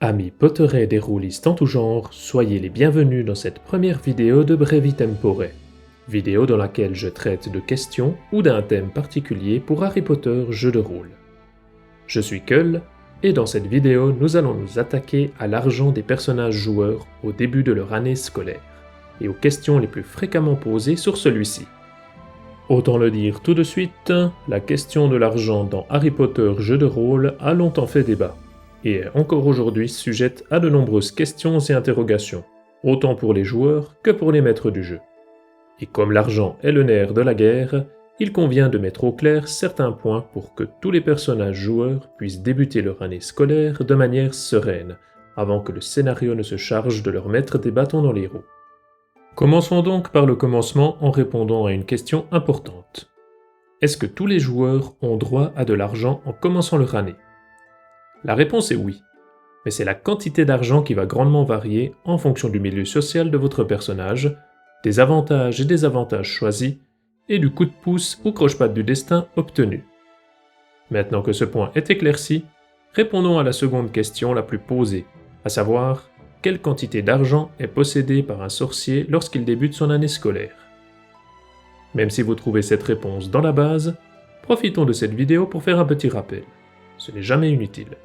Amis potterés des roulistes en tout genre, soyez les bienvenus dans cette première vidéo de Brevi Tempore, vidéo dans laquelle je traite de questions ou d'un thème particulier pour Harry Potter jeu de rôle. Je suis Kull, et dans cette vidéo nous allons nous attaquer à l'argent des personnages joueurs au début de leur année scolaire, et aux questions les plus fréquemment posées sur celui-ci. Autant le dire tout de suite, la question de l'argent dans Harry Potter jeu de rôle a longtemps fait débat, et est encore aujourd'hui sujette à de nombreuses questions et interrogations, autant pour les joueurs que pour les maîtres du jeu. Et comme l'argent est le nerf de la guerre, il convient de mettre au clair certains points pour que tous les personnages joueurs puissent débuter leur année scolaire de manière sereine, avant que le scénario ne se charge de leur mettre des bâtons dans les roues. Commençons donc par le commencement en répondant à une question importante. Est-ce que tous les joueurs ont droit à de l'argent en commençant leur année ? La réponse est oui, mais c'est la quantité d'argent qui va grandement varier en fonction du milieu social de votre personnage, des avantages et désavantages choisis, et du coup de pouce ou croche-patte du destin obtenu. Maintenant que ce point est éclairci, répondons à la seconde question la plus posée, à savoir, quelle quantité d'argent est possédée par un sorcier lorsqu'il débute son année scolaire ? Même si vous trouvez cette réponse dans la base, profitons de cette vidéo pour faire un petit rappel. Ce n'est jamais inutile.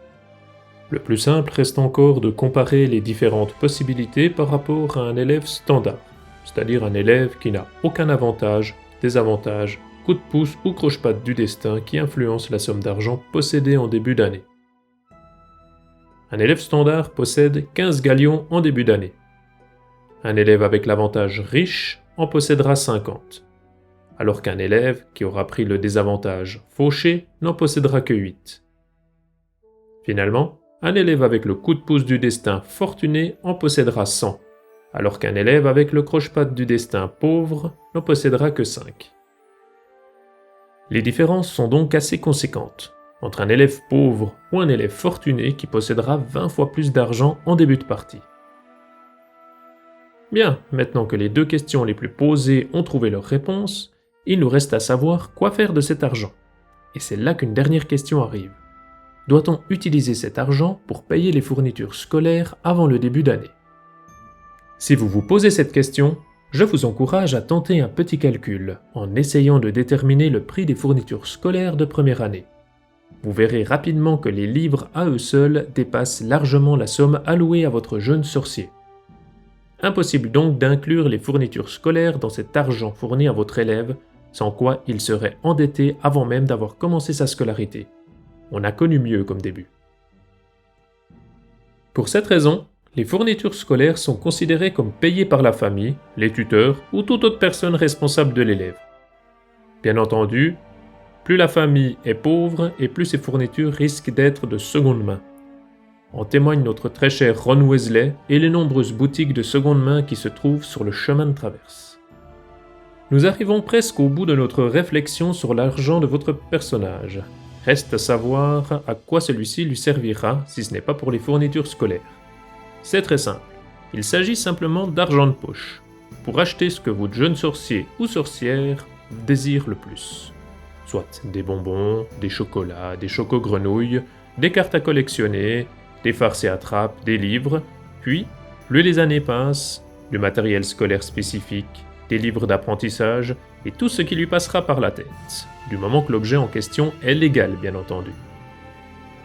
Le plus simple reste encore de comparer les différentes possibilités par rapport à un élève standard, c'est-à-dire un élève qui n'a aucun avantage, désavantage, coup de pouce ou croche-patte du destin qui influence la somme d'argent possédée en début d'année. Un élève standard possède 15 galions en début d'année. Un élève avec l'avantage riche en possédera 50, alors qu'un élève qui aura pris le désavantage fauché n'en possédera que 8. Finalement, un élève avec le coup de pouce du destin fortuné en possédera 100, alors qu'un élève avec le croche-patte du destin pauvre n'en possédera que 5. Les différences sont donc assez conséquentes entre un élève pauvre ou un élève fortuné qui possédera 20 fois plus d'argent en début de partie. Bien, maintenant que les deux questions les plus posées ont trouvé leur réponse, il nous reste à savoir quoi faire de cet argent. Et c'est là qu'une dernière question arrive. Doit-on utiliser cet argent pour payer les fournitures scolaires avant le début d'année ? Si vous vous posez cette question, je vous encourage à tenter un petit calcul en essayant de déterminer le prix des fournitures scolaires de première année. Vous verrez rapidement que les livres à eux seuls dépassent largement la somme allouée à votre jeune sorcier. Impossible donc d'inclure les fournitures scolaires dans cet argent fourni à votre élève, sans quoi il serait endetté avant même d'avoir commencé sa scolarité. On a connu mieux comme début. Pour cette raison, les fournitures scolaires sont considérées comme payées par la famille, les tuteurs ou toute autre personne responsable de l'élève. Bien entendu, plus la famille est pauvre et plus ses fournitures risquent d'être de seconde main. En témoigne notre très cher Ron Weasley et les nombreuses boutiques de seconde main qui se trouvent sur le chemin de traverse. Nous arrivons presque au bout de notre réflexion sur l'argent de votre personnage. Reste à savoir à quoi celui-ci lui servira si ce n'est pas pour les fournitures scolaires. C'est très simple, il s'agit simplement d'argent de poche, pour acheter ce que votre jeune sorcier ou sorcière désire le plus. Soit des bonbons, des chocolats, des choco-grenouilles, des cartes à collectionner, des farces et attrapes, des livres, puis, plus les années passent, du matériel scolaire spécifique, des livres d'apprentissage et tout ce qui lui passera par la tête, du moment que l'objet en question est légal bien entendu.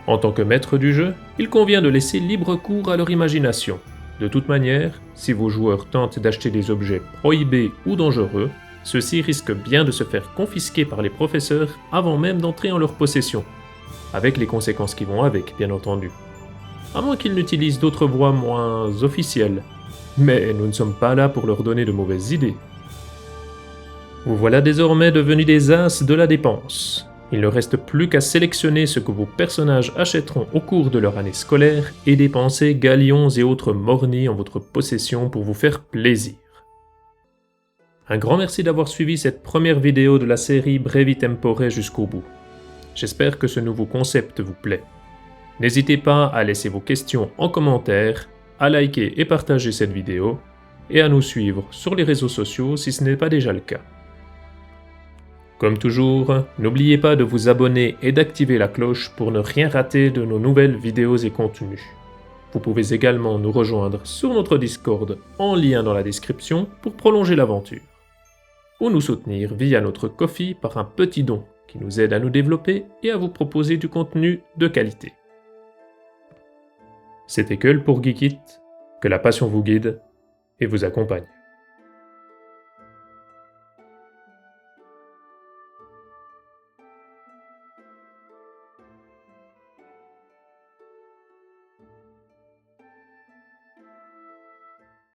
En tant que maître du jeu, il convient de laisser libre cours à leur imagination. De toute manière, si vos joueurs tentent d'acheter des objets prohibés ou dangereux, ceux-ci risquent bien de se faire confisquer par les professeurs avant même d'entrer en leur possession, avec les conséquences qui vont avec, bien entendu. À moins qu'ils n'utilisent d'autres voies moins officielles. Mais nous ne sommes pas là pour leur donner de mauvaises idées. Vous voilà désormais devenus des as de la dépense. Il ne reste plus qu'à sélectionner ce que vos personnages achèteront au cours de leur année scolaire et dépenser galions et autres mornies en votre possession pour vous faire plaisir. Un grand merci d'avoir suivi cette première vidéo de la série Brevi Tempore jusqu'au bout. J'espère que ce nouveau concept vous plaît. N'hésitez pas à laisser vos questions en commentaire, à liker et partager cette vidéo, et à nous suivre sur les réseaux sociaux si ce n'est pas déjà le cas. Comme toujours, n'oubliez pas de vous abonner et d'activer la cloche pour ne rien rater de nos nouvelles vidéos et contenus. Vous pouvez également nous rejoindre sur notre Discord en lien dans la description pour prolonger l'aventure. Ou nous soutenir via notre Ko-fi par un petit don qui nous aide à nous développer et à vous proposer du contenu de qualité. C'était Keul pour Geekit, que la passion vous guide et vous accompagne.